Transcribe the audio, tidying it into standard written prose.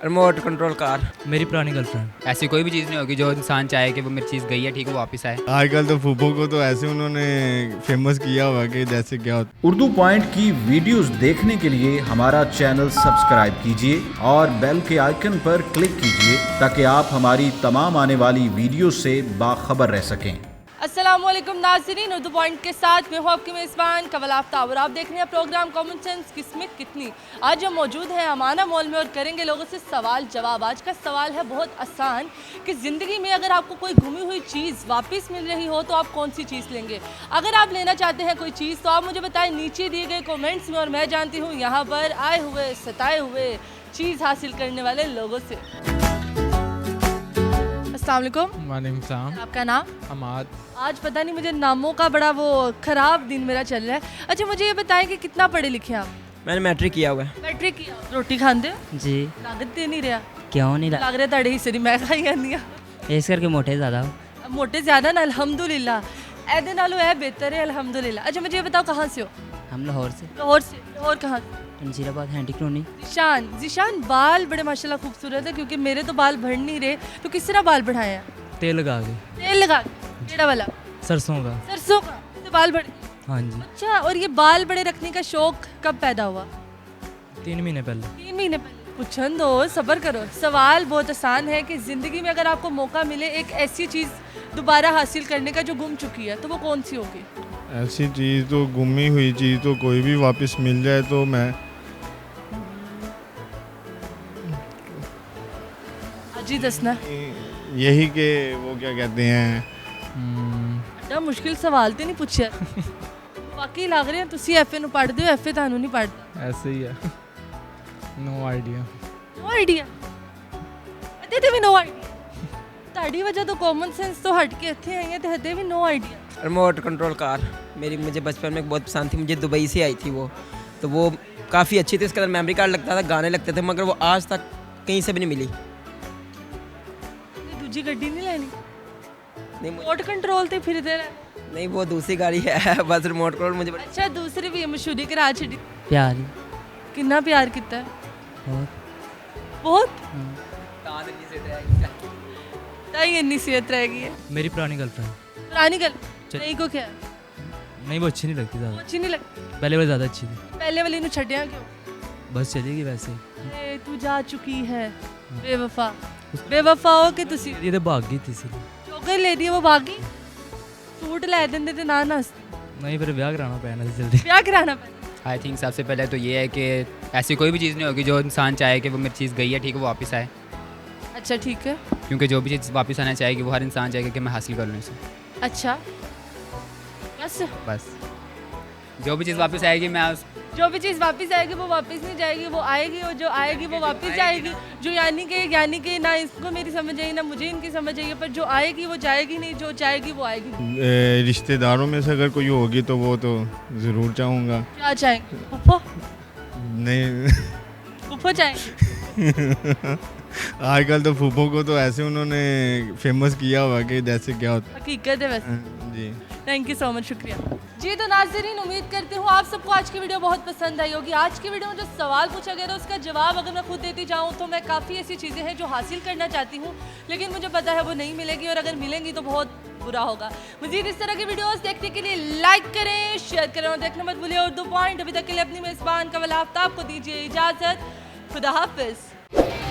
Remote control car. मेरी पुरानी girlfriend. ऐसी कोई भी चीज़ नहीं होगी जो इंसान चाहे कि वो मेरी चीज़ गई है ठीक है वो वापस आए। आजकल तो फूफो को तो ऐसे उन्होंने फेमस किया हुआ कि जैसे क्या होता। उर्दू पॉइंट की वीडियोस देखने के लिए हमारा चैनल सब्सक्राइब कीजिए और बेल के आइकन पर क्लिक कीजिए ताकि आप हमारी तमाम आने वाली वीडियो से बाखबर रह सकें। अस्सलामुअलैकुम नाज़रीन, उर्दू पॉइंट के साथ मैं हूँ आपकी मेज़बान कवल आफ्ताब और आप देख रहे हैं प्रोग्राम कॉमन सेंस किस्मत कितनी। आज हम मौजूद हैं अमाना मॉल में और करेंगे लोगों से सवाल जवाब। आज का सवाल है बहुत आसान कि ज़िंदगी में अगर आपको कोई घूमी हुई चीज़ वापस मिल रही हो तो आप कौन सी चीज़ लेंगे। अगर आप लेना चाहते हैं कोई चीज़ तो आप मुझे बताएं नीचे दिए गए कॉमेंट्स में और मैं जानती हूँ यहाँ पर आए हुए सताए हुए चीज़ हासिल करने वाले लोगों से। अस्सलाम वालेकुम। वालेकुम सलाम। आपका नाम? हमाद। आज पता नहीं मुझे नामों का बड़ा वो ख़राब दिन मेरा चल रहा है। अच्छा मुझे ये बताएं कि कितना पढ़े लिखे आप? मैंने मैट्रिक किया हुआ है। मैट्रिक किया। रोटी खाते हो? जी। लागत दे नहीं रहा? क्यों नहीं लग रहा ताड़े हिस्से मैं खाई जानी इस करके मोटे ज़्यादा मोटे ज़्यादा ना अल्हम्दुलिल्लाह ऐदे नालों है बेहतर है अल्हम्दुलिल्लाह। अच्छा मुझे ये बताओ कहाँ से हो? हम लाहौर से। लाहौर से। लाहौर कहाँ से? Nazirabad handy colony. जीशान बाल बड़े माशाल्लाह खूबसूरत है क्योंकि मेरे तो बाल बढ़ नहीं रहे। तो किस तरह बाल बढ़ाए हैं? तेल लगा के। तेल लगा के? केड़ा वाला? सरसों का। सरसों का? तो बाल बढ़। हाँ जी। अच्छा और ये बाल बड़े रखने का शौक कब पैदा हुआ? 3 महीने पहले। 3 महीने पहले। पूछन दो, सब्र करो। सवाल बहुत आसान है कि ज़िंदगी में अगर आपको मौका मिले एक ऐसी चीज़ दोबारा हासिल करने का जो गुम चुकी है तो वो कौन सी होगी? ऐसी चीज़ तो गुमी हुई चीज़ तो कोई भी वापस मिल जाए तो मैं जी दसना। यही कि वो क्या कहते हैं बड़ा मुश्किल सवाल तो नहीं पूछा वाकई लग रहा तुसी एफए ਨੂੰ ਪੜ੍ਹਦੇ ਹੋ एफए ਤੁਹਾਨੂੰ नहीं पढ़ता। ऐसे ही है। No idea. नो आइडिया अदे ते भी नो आइडिया ਤੁਹਾਡੀ वजह तो कॉमन सेंस तो हट के ਇੱਥੇ ਆਈ ਹੈ ਤੇ ਹਦੇ भी no idea. Remote control car मुझे बचपन में बहुत पसंद थी। मुझे दुबई से आई थी वो, तो वो काफ़ी अच्छी थी। इसके अंदर मेमोरी कार्ड लगता था, गाने लगते थे, मगर वो आज तक कहीं से भी नहीं मिली। दूजी गड्डी नहीं लेनी? नहीं रिमोट कंट्रोल ते फिरदे रह। नहीं वो दूसरी गाड़ी है बस रिमोट कंट्रोल मुझे अच्छा दूसरी भी मशहूरी करा छड़ी। प्यार ही। कितना प्यार किया है? बहुत ताई इतनी सेहत रहेगी है। मेरी पुरानी गर्लफ्रेंड। पुरानी गल नहीं को क्या नहीं वो अच्छी नहीं लगती ज़्यादा। अच्छी नहीं लगती? पहले वाली ज़्यादा अच्छी थी। पहले वाली नु छड़िया क्यों? बस चलेगी वैसे। ए तू जा चुकी है बेवफा। बेवफा हो के तुसी ये तो भाग गई थी इसलिए। चौकर ले दी वो भागी। सूट लै देंदे ते ना नस नहीं फिर ब्याह कराना पैना जल्दी। ब्याह कराना पड़ा। आई थिंक सबसे पहले तो ये है कि ऐसी कोई भी चीज़ नहीं होगी जो इंसान चाहे कि वो मेरी चीज़ गई है ठीक है वो वापस आए। अच्छा ठीक है। क्योंकि जो भी चीज़ वापस आना चाहेगी वो हर इंसान चाहेगा कि मैं हासिल कर लूँ इसे। अच्छा बस जो भी चीज़ वापस आएगी मैं जो भी चीज़ वापस आएगी वो वापस नहीं जाएगी, वो आएगी और जो आएगी वो वापस जाएगी। जो यानी कि ना इसको मेरी समझ आएगी ना मुझे इनकी समझ आएगी, पर जो आएगी वो जाएगी नहीं, जो जाएगी वो आएगी। रिश्तेदारों में से अगर कोई होगी तो वो तो ज़रूर चाहूँगा। क्या चाहेंगे? फूफो? नहीं फूफो चाहेंगे? आजकल तो फूफो को तो ऐसे उन्होंने फेमस किया हुआ कि जैसे क्या होता। हकीकत है वैसे। जी थैंक यू सो मच, शुक्रिया जी। तो नाज़रीन उम्मीद करती हूँ आप सबको आज की वीडियो बहुत पसंद आई होगी। आज की वीडियो में जो सवाल पूछा गया था उसका जवाब अगर मैं खुद देती जाऊँ तो मैं काफ़ी ऐसी चीज़ें हैं जो हासिल करना चाहती हूँ लेकिन मुझे पता है वो नहीं मिलेगी और अगर मिलेंगी तो बहुत बुरा होगा। मज़ीद इस तरह की वीडियोस देखने के लिए लाइक करें, शेयर करें और देखना मत भूलिए उर्दू पॉइंट। अभी तक के लिए अपनी मेज़बान कवल आफ्ताब को दीजिए इजाज़त। खुदा हाफिज़।